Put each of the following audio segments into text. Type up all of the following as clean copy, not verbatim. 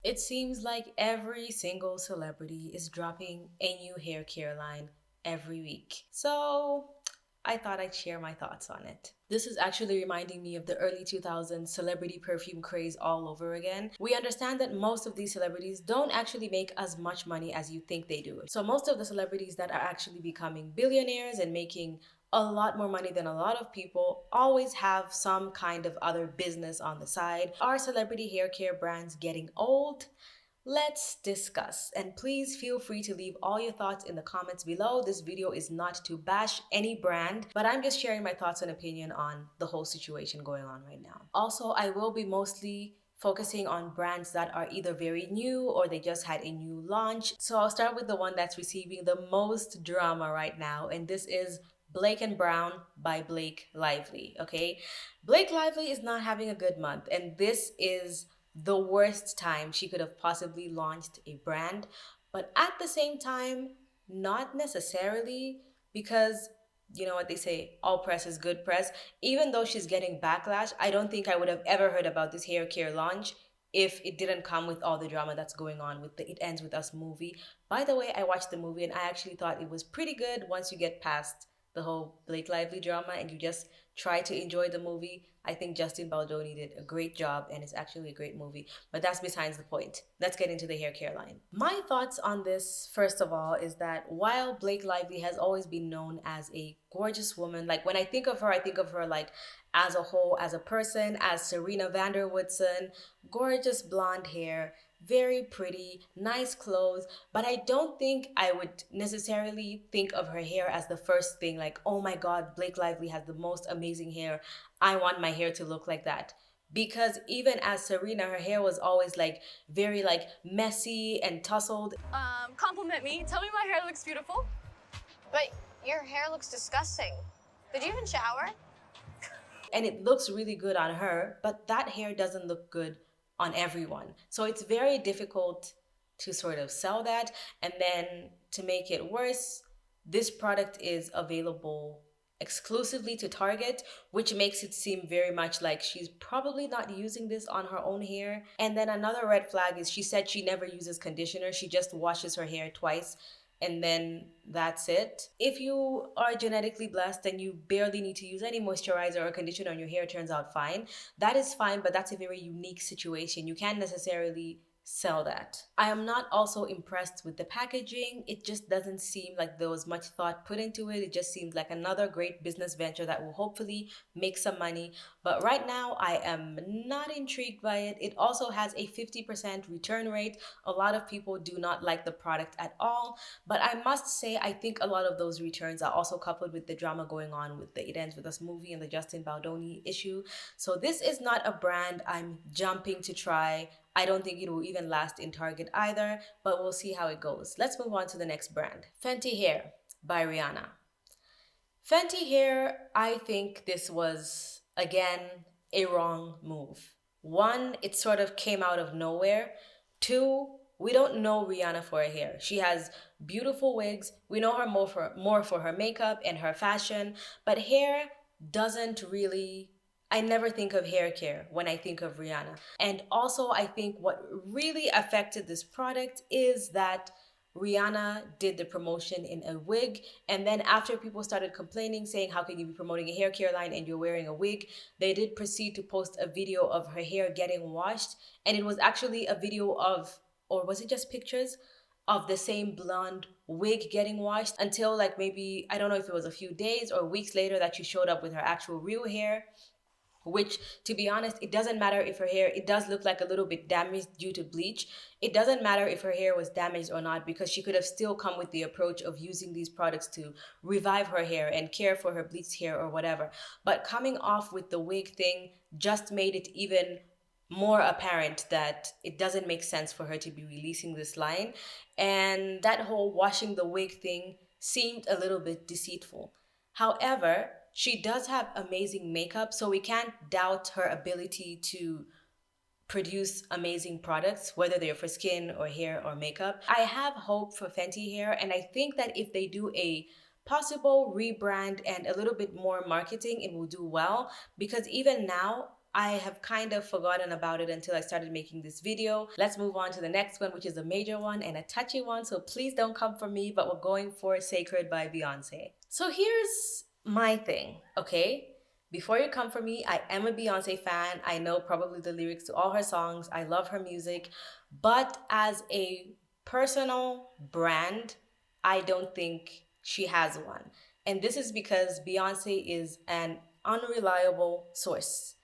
It seems like every single celebrity is dropping a new hair care line every week. So I thought I'd share my thoughts on it. This is actually reminding me of the early 2000s celebrity perfume craze all over again. We understand that most of these celebrities don't actually make as much money as you think they do. So most of the celebrities that are actually becoming billionaires and making a lot more money than a lot of people always have some kind of other business on the side. Are celebrity hair care brands getting old? Let's discuss. And please feel free to leave all your thoughts in the comments below. This video is not to bash any brand, but I'm just sharing my thoughts and opinion on the whole situation going on right now. Also, I will be mostly focusing on brands that are either very new or they just had a new launch. So I'll start with the one that's receiving the most drama right now, and this is Blake and Brown by Blake Lively. Okay, Blake Lively is not having a good month, and this is the worst time she could have possibly launched a brand. But at the same time, not necessarily, because you know what they say, all press is good press. Even though she's getting backlash, I don't think I would have ever heard about this hair care launch if it didn't come with all the drama that's going on with the It Ends With Us movie. By the way, I watched the movie and I actually thought it was pretty good once you get past the whole Blake Lively drama and you just try to enjoy the movie. I think Justin Baldoni did a great job and it's actually a great movie. But that's besides the point. Let's get into the hair care line. My thoughts on this, first of all, is that while Blake Lively has always been known as a gorgeous woman, like when I think of her, I think of her like as a whole, as a person, as Serena van der Woodsen, gorgeous blonde hair, very pretty, nice clothes, but I don't think I would necessarily think of her hair as the first thing, like, oh my god, Blake Lively has the most amazing hair. I want my hair to look like that. Because even as Serena, her hair was always like very like messy and tousled. Compliment me. Tell me my hair looks beautiful. But your hair looks disgusting. Did you even shower? And it looks really good on her, but that hair doesn't look good on everyone. So it's very difficult to sort of sell that. And then to make it worse, this product is available exclusively to Target, which makes it seem very much like she's probably not using this on her own hair. And then another red flag is she said she never uses conditioner, she just washes her hair twice and then that's it. If you are genetically blessed and you barely need to use any moisturizer or conditioner and your hair turns out fine, that is fine, but that's a very unique situation. You can't necessarily sell that. I am not also impressed with the packaging. It just doesn't seem like there was much thought put into it. It just seems like another great business venture that will hopefully make some money. But right now, I am not intrigued by it. It also has a 50% return rate. A lot of people do not like the product at all. But I must say, I think a lot of those returns are also coupled with the drama going on with the It Ends With Us movie and the Justin Baldoni issue. So this is not a brand I'm jumping to try. I don't think it will even last in Target either, but we'll see how it goes. Let's move on to the next brand. Fenty Hair by Rihanna. Fenty Hair, I think this was, again, a wrong move. One, it sort of came out of nowhere. Two, we don't know Rihanna for her hair. She has beautiful wigs. We know her more for her makeup and her fashion, but hair doesn't really, I never think of hair care when I think of Rihanna. And also, I think what really affected this product is that Rihanna did the promotion in a wig, and then after people started complaining, saying, how can you be promoting a hair care line and you're wearing a wig? They did proceed to post a video of her hair getting washed, and it was actually a video of, or was it just pictures of the same blonde wig getting washed until like maybe, I don't know if it was a few days or weeks later that she showed up with her actual real hair, which, to be honest, it doesn't matter if her hair, it does look like a little bit damaged due to bleach. It doesn't matter if her hair was damaged or not, because she could have still come with the approach of using these products to revive her hair and care for her bleached hair or whatever. But coming off with the wig thing just made it even more apparent that it doesn't make sense for her to be releasing this line. And that whole washing the wig thing seemed a little bit deceitful. However, she does have amazing makeup, so we can't doubt her ability to produce amazing products, whether they're for skin or hair or makeup. I have hope for Fenty Hair, and I think that if they do a possible rebrand and a little bit more marketing, it will do well, because even now, I have kind of forgotten about it until I started making this video. Let's move on to the next one, which is a major one and a touchy one. So please don't come for me, but we're going for Sacred by Beyonce. So here's my thing, okay? Before you come for me, I am a Beyonce fan. I know probably the lyrics to all her songs. I love her music. But as a personal brand, I don't think she has one. And this is because Beyonce is an unreliable source.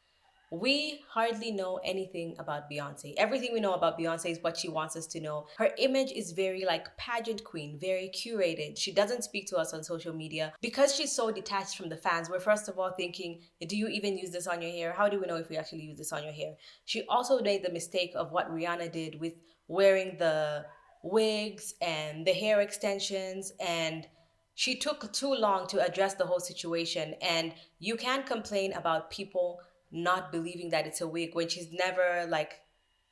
We hardly know anything about Beyonce. Everything we know about Beyonce is what she wants us to know. Her image is very like pageant queen, very curated. She doesn't speak to us on social media because she's so detached from the fans. We're first of all thinking, do you even use this on your hair? How do we know if we actually use this on your hair? She also made the mistake of what Rihanna did with wearing the wigs and the hair extensions, and she took too long to address the whole situation. And you can't complain about people not believing that it's a wig when she's never like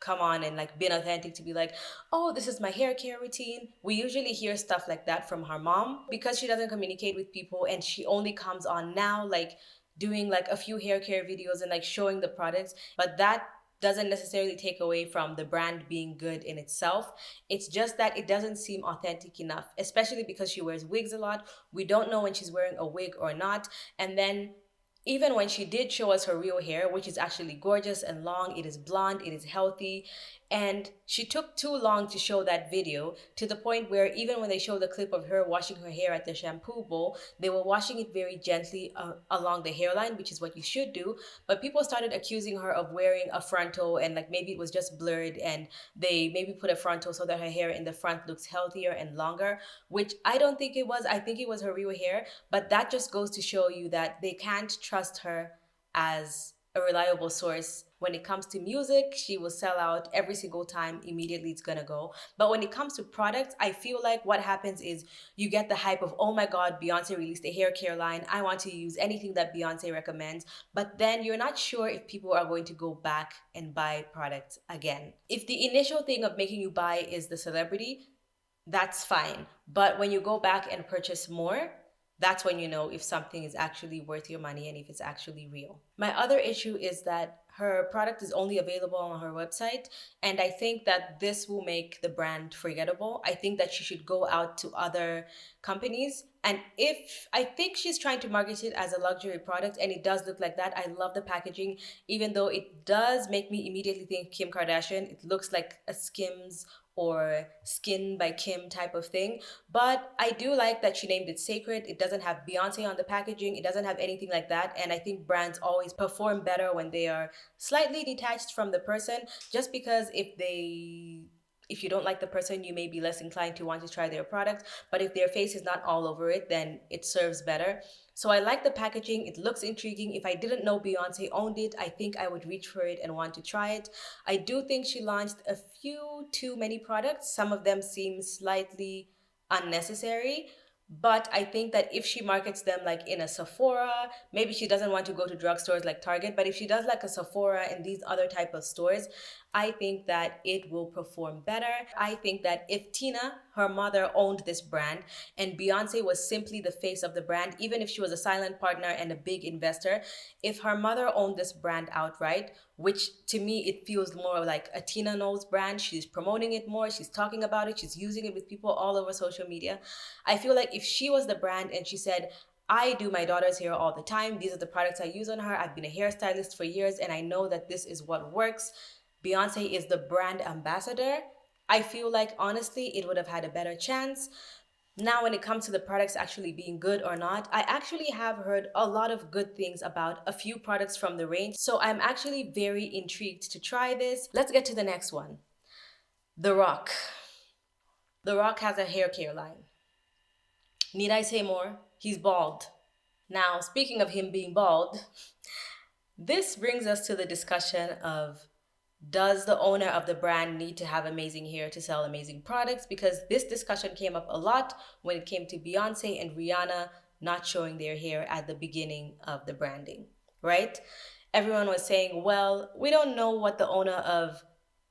come on and like been authentic to be like, oh, this is my hair care routine. We usually hear stuff like that from her mom because she doesn't communicate with people, and she only comes on now like doing like a few hair care videos and like showing the products. But that doesn't necessarily take away from the brand being good in itself. It's just that it doesn't seem authentic enough, especially because she wears wigs a lot. We don't know when she's wearing a wig or not. And then even when she did show us her real hair, which is actually gorgeous and long, it is blonde, it is healthy. And she took too long to show that video, to the point where even when they showed the clip of her washing her hair at the shampoo bowl, they were washing it very gently along the hairline, which is what you should do. But people started accusing her of wearing a frontal, and like maybe it was just blurred and they maybe put a frontal so that her hair in the front looks healthier and longer, which I don't think it was. I think it was her real hair. But that just goes to show you that they can't trust her as a reliable source. When it comes to music, she will sell out every single time. Immediately it's gonna go. But when it comes to products, I feel like what happens is you get the hype of, oh my god, Beyonce released a hair care line, I want to use anything that Beyonce recommends. But then you're not sure if people are going to go back and buy products again. If the initial thing of making you buy is the celebrity, that's fine. But when you go back and purchase more, that's when you know if something is actually worth your money and if it's actually real. My other issue is that her product is only available on her website, and I think that this will make the brand forgettable. I think that she should go out to other companies, and if I think she's trying to market it as a luxury product, and it does look like that. I love the packaging, even though it does make me immediately think Kim Kardashian. It looks like a Skims or Skin by Kim type of thing. But I do like that she named it Sacred. It doesn't have Beyonce on the packaging. It doesn't have anything like that. And I think brands always perform better when they are slightly detached from the person, just because if you don't like the person, you may be less inclined to want to try their product. But if their face is not all over it, then it serves better. So I like the packaging. It looks intriguing. If I didn't know Beyonce owned it, I think I would reach for it and want to try it. I do think she launched a few too many products. Some of them seem slightly unnecessary. But I think that if she markets them like in a Sephora, maybe she doesn't want to go to drugstores like Target, but if she does like a Sephora and these other type of stores, I think that it will perform better. I think that if Tina, her mother, owned this brand and Beyonce was simply the face of the brand, even if she was a silent partner and a big investor, if her mother owned this brand outright, which to me it feels more like a Tina Knowles brand, she's promoting it more, she's talking about it, she's using it with people all over social media. I feel like if she was the brand and she said, I do my daughter's hair all the time, these are the products I use on her, I've been a hairstylist for years and I know that this is what works, Beyonce is the brand ambassador, I feel like honestly it would have had a better chance. Now, when it comes to the products actually being good or not, I actually have heard a lot of good things about a few products from the range. So I'm actually very intrigued to try this. Let's get to the next one. The Rock. The Rock has a hair care line. Need I say more? He's bald. Now, speaking of him being bald, this brings us to the discussion of, does the owner of the brand need to have amazing hair to sell amazing products? Because this discussion came up a lot when it came to Beyonce and Rihanna not showing their hair at the beginning of the branding, right? Everyone was saying, well, we don't know what the owner of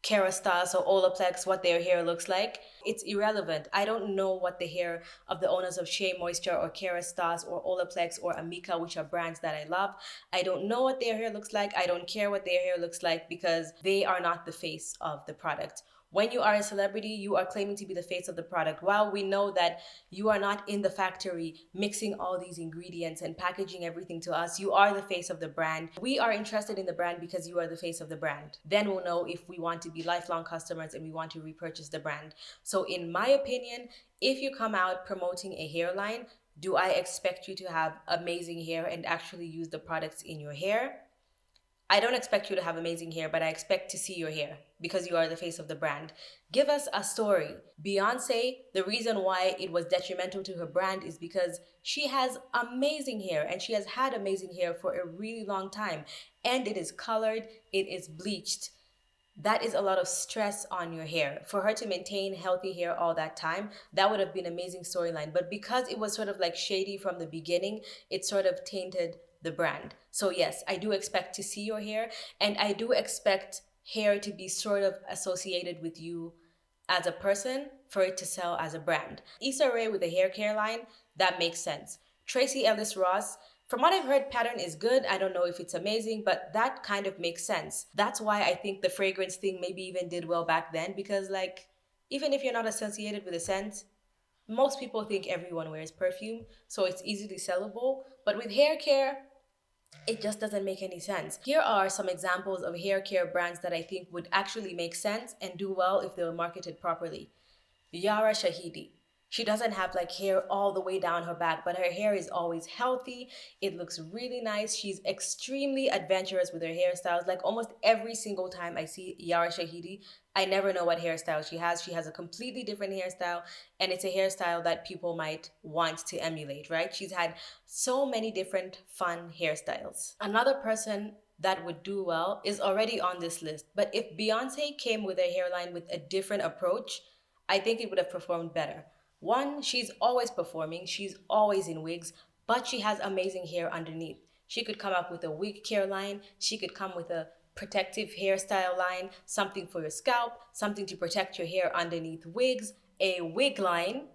Kerastase or Olaplex what their hair looks like. It's irrelevant. I don't know what the hair of the owners of Shea Moisture or Kerastase or Olaplex or Amika, which are brands that I love. I don't know what their hair looks like. I don't care what their hair looks like because they are not the face of the product. When you are a celebrity, you are claiming to be the face of the product. While we know that you are not in the factory mixing all these ingredients and packaging everything to us, you are the face of the brand. We are interested in the brand because you are the face of the brand. Then we'll know if we want to be lifelong customers and we want to repurchase the brand. So in my opinion, if you come out promoting a hairline, do I expect you to have amazing hair and actually use the products in your hair? I don't expect you to have amazing hair, but I expect to see your hair because you are the face of the brand. Give us a story. Beyonce, the reason why it was detrimental to her brand is because she has amazing hair and she has had amazing hair for a really long time. And it is colored, it is bleached. That is a lot of stress on your hair. For her to maintain healthy hair all that time, that would have been an amazing storyline. But because it was sort of like shady from the beginning, it sort of tainted the brand. So yes, I do expect to see your hair, and I do expect hair to be sort of associated with you as a person for it to sell as a brand. Issa Rae with a hair care line, that makes sense. Tracy Ellis Ross, from what I've heard, pattern is good. I don't know if it's amazing, but that kind of makes sense. That's why I think the fragrance thing maybe even did well back then because, like, even if you're not associated with a scent, most people think everyone wears perfume, so it's easily sellable. But with hair care, it just doesn't make any sense. Here are some examples of hair care brands that I think would actually make sense and do well if they were marketed properly. Yara Shahidi. She doesn't have like hair all the way down her back, but her hair is always healthy. It looks really nice. She's extremely adventurous with her hairstyles. Like almost every single time I see Yara Shahidi, I never know what hairstyle she has. She has a completely different hairstyle, and it's a hairstyle that people might want to emulate, right? She's had so many different fun hairstyles. Another person that would do well is already on this list, but if Beyonce came with a hairline with a different approach, I think it would have performed better. One, she's always performing, she's always in wigs, but she has amazing hair underneath. She could come up with a wig care line, she could come with a protective hairstyle line, something for your scalp, something to protect your hair underneath wigs, a wig line.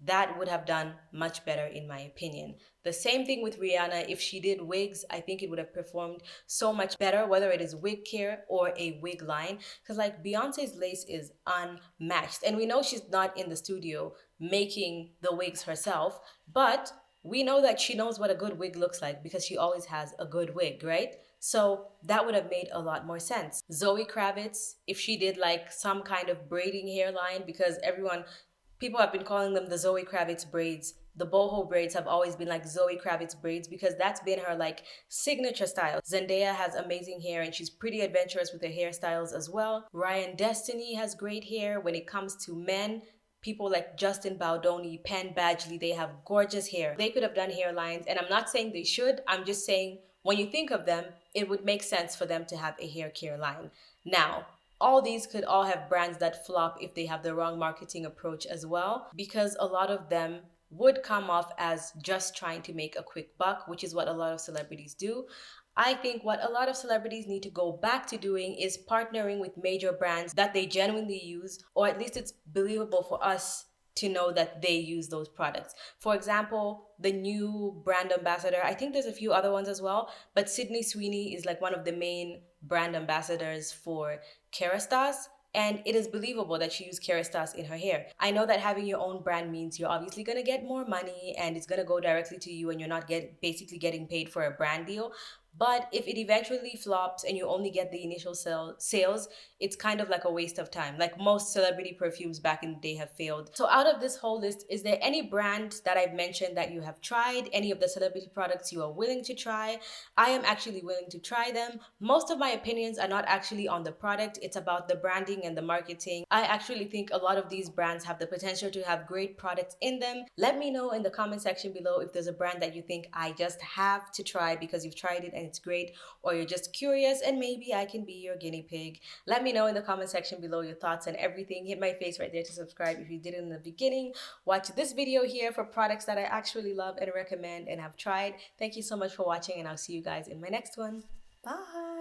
That would have done much better in my opinion. The same thing with Rihanna. If she did wigs, I think it would have performed so much better, whether it is wig care or a wig line. Because like Beyonce's lace is unmatched. And we know she's not in the studio making the wigs herself, but we know that she knows what a good wig looks like because she always has a good wig, right? So that would have made a lot more sense. Zoe Kravitz, if she did like some kind of braiding hairline, because people have been calling them the Zoe Kravitz braids. The boho braids have always been like Zoe Kravitz braids because that's been her like signature style. Zendaya has amazing hair and she's pretty adventurous with her hairstyles as well. Ryan Destiny has great hair. When it comes to men, people like Justin Baldoni, Penn Badgley, they have gorgeous hair. They could have done hairlines, and I'm not saying they should. I'm just saying when you think of them, it would make sense for them to have a hair care line. Now, all these could all have brands that flop if they have the wrong marketing approach as well, because a lot of them would come off as just trying to make a quick buck, which is what a lot of celebrities do. I think what a lot of celebrities need to go back to doing is partnering with major brands that they genuinely use, or at least it's believable for us to know that they use those products. For example, the new brand ambassador, I think there's a few other ones as well, but Sydney Sweeney is like one of the main brand ambassadors for Kerastase, and it is believable that she used Kerastase in her hair. I know that having your own brand means you're obviously gonna get more money and it's gonna go directly to you and you're not basically getting paid for a brand deal. But if it eventually flops and you only get the initial sales, it's kind of like a waste of time. Like most celebrity perfumes back in the day have failed. So out of this whole list, is there any brand that I've mentioned that you have tried? Any of the celebrity products you are willing to try? I am actually willing to try them. Most of my opinions are not actually on the product. It's about the branding and the marketing. I actually think a lot of these brands have the potential to have great products in them. Let me know in the comment section below if there's a brand that you think I just have to try because you've tried it and it's great, or you're just curious and maybe I can be your guinea pig. Let me know in the comment section below your thoughts and everything. Hit my face right there to subscribe if you did it in the beginning. Watch this video here for products that I actually love and recommend and have tried. Thank you so much for watching, and I'll see you guys in my next one. Bye.